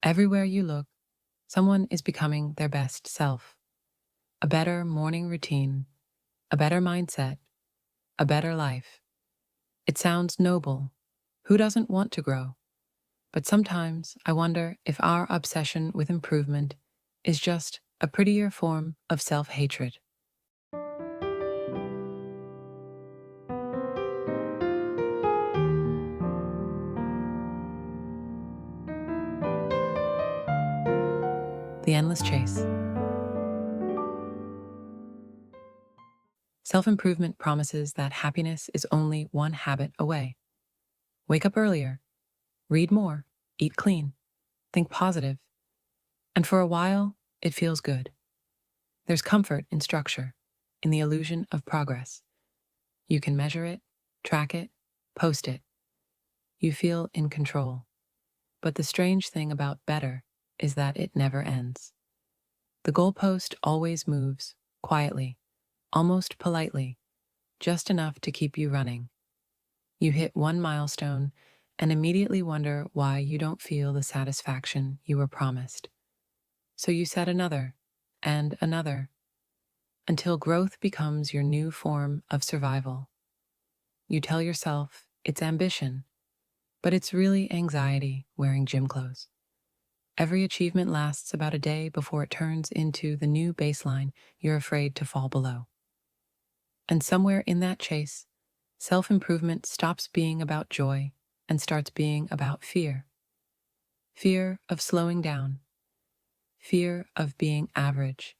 Everywhere you look, someone is becoming their best self. A better morning routine, a better mindset, a better life. It sounds noble. Who doesn't want to grow? But sometimes I wonder if our obsession with improvement is just a prettier form of self-hatred. The endless chase. Self-improvement promises that happiness is only one habit away. Wake up earlier, read more, eat clean, think positive, and for a while, it feels good. There's comfort in structure, in the illusion of progress. You can measure it, track it, post it. You feel in control. But the strange thing about better is that it never ends. The goalpost always moves, quietly, almost politely, just enough to keep you running. You hit one milestone and immediately wonder why you don't feel the satisfaction you were promised. So you set another, and another, until growth becomes your new form of survival. You tell yourself it's ambition, but it's really anxiety wearing gym clothes. Every achievement lasts about a day before it turns into the new baseline you're afraid to fall below. And somewhere in that chase, self-improvement stops being about joy and starts being about fear. Fear of slowing down. Fear of being average.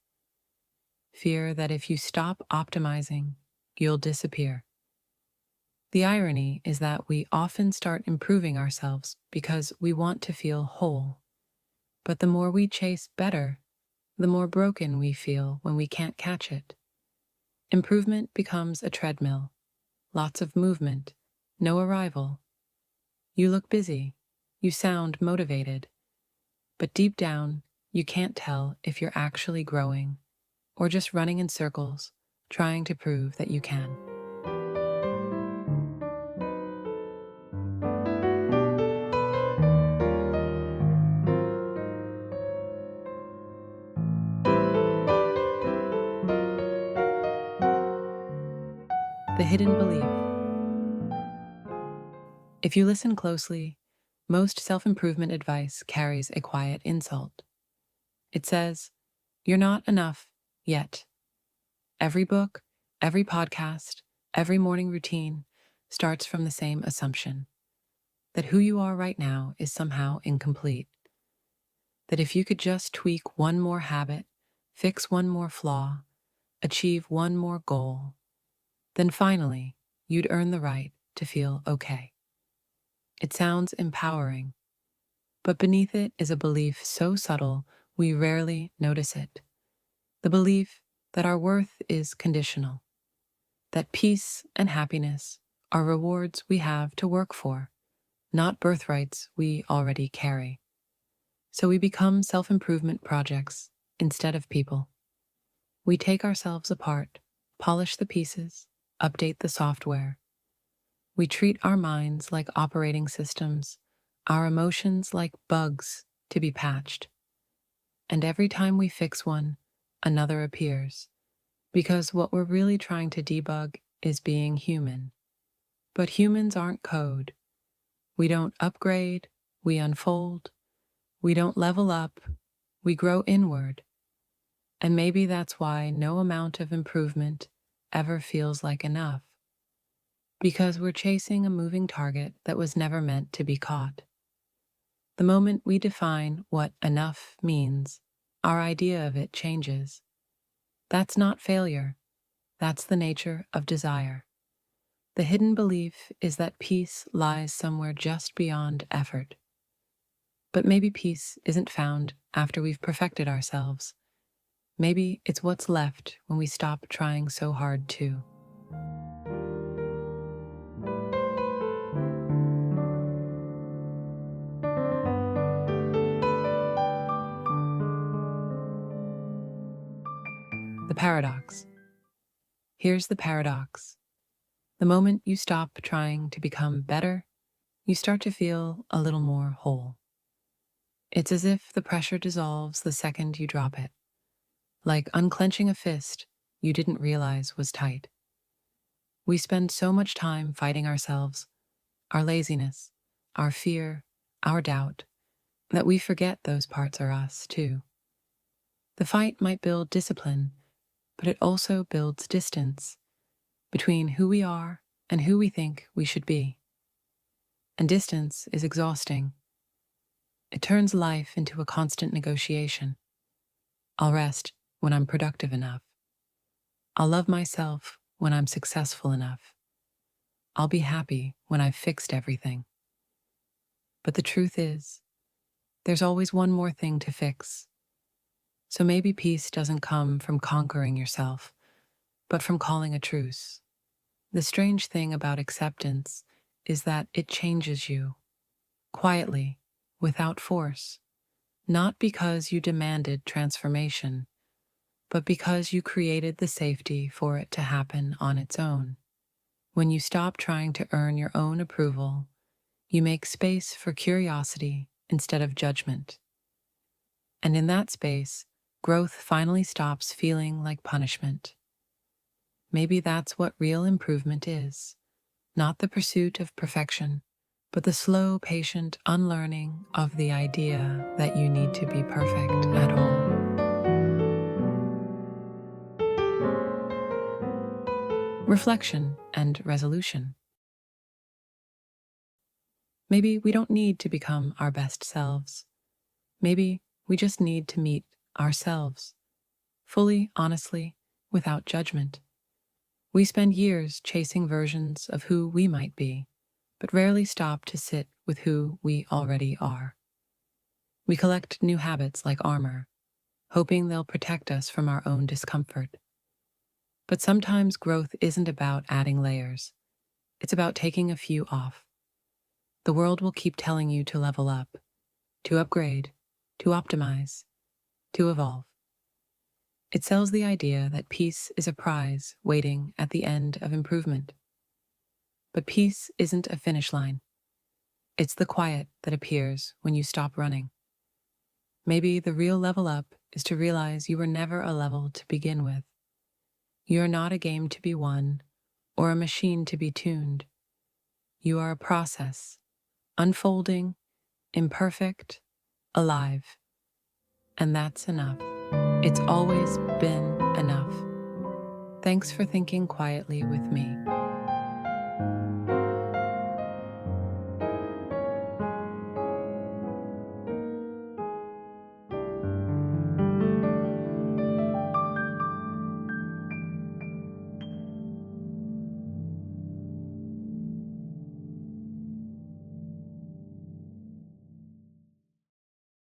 Fear that if you stop optimizing, you'll disappear. The irony is that we often start improving ourselves because we want to feel whole. But the more we chase better, the more broken we feel when we can't catch it. Improvement becomes a treadmill. Lots of movement, no arrival. You look busy, you sound motivated, but deep down, you can't tell if you're actually growing or just running in circles, trying to prove that you can. The hidden belief. If you listen closely, most self-improvement advice carries a quiet insult. It says, "You're not enough yet." Every book, every podcast, every morning routine starts from the same assumption, that who you are right now is somehow incomplete. That if you could just tweak one more habit, fix one more flaw, achieve one more goal, then finally you'd earn the right to feel okay. It sounds empowering, but beneath it is a belief so subtle we rarely notice it. The belief that our worth is conditional, that peace and happiness are rewards we have to work for, not birthrights we already carry. So we become self-improvement projects instead of people. We take ourselves apart, polish the pieces, update the software. We treat our minds like operating systems, our emotions like bugs to be patched. And every time we fix one, another appears. Because what we're really trying to debug is being human. But humans aren't code. We don't upgrade, we unfold. We don't level up, we grow inward. And maybe that's why no amount of improvement ever feels like enough. Because we're chasing a moving target that was never meant to be caught. The moment we define what enough means, our idea of it changes. That's not failure. That's the nature of desire. The hidden belief is that peace lies somewhere just beyond effort. But maybe peace isn't found after we've perfected ourselves. Maybe it's what's left when we stop trying so hard too. The paradox. Here's the paradox. The moment you stop trying to become better, you start to feel a little more whole. It's as if the pressure dissolves the second you drop it, like unclenching a fist you didn't realize was tight. We spend so much time fighting ourselves, our laziness, our fear, our doubt, that we forget those parts are us, too. The fight might build discipline, but it also builds distance between who we are and who we think we should be. And distance is exhausting. It turns life into a constant negotiation. I'll rest when I'm productive enough. I'll love myself when I'm successful enough. I'll be happy when I've fixed everything. But the truth is, there's always one more thing to fix. So maybe peace doesn't come from conquering yourself, but from calling a truce. The strange thing about acceptance is that it changes you, quietly, without force, not because you demanded transformation, but because you created the safety for it to happen on its own. When you stop trying to earn your own approval, you make space for curiosity instead of judgment. And in that space, growth finally stops feeling like punishment. Maybe that's what real improvement is, not the pursuit of perfection, but the slow, patient unlearning of the idea that you need to be perfect at all. Reflection and resolution. Maybe we don't need to become our best selves. Maybe we just need to meet ourselves, fully, honestly, without judgment. We spend years chasing versions of who we might be, but rarely stop to sit with who we already are. We collect new habits like armor, hoping they'll protect us from our own discomfort. But sometimes growth isn't about adding layers. It's about taking a few off. The world will keep telling you to level up, to upgrade, to optimize, to evolve. It sells the idea that peace is a prize waiting at the end of improvement. But peace isn't a finish line. It's the quiet that appears when you stop running. Maybe the real level up is to realize you were never a level to begin with. You are not a game to be won or a machine to be tuned. You are a process, unfolding, imperfect, alive. And that's enough. It's always been enough. Thanks for thinking quietly with me.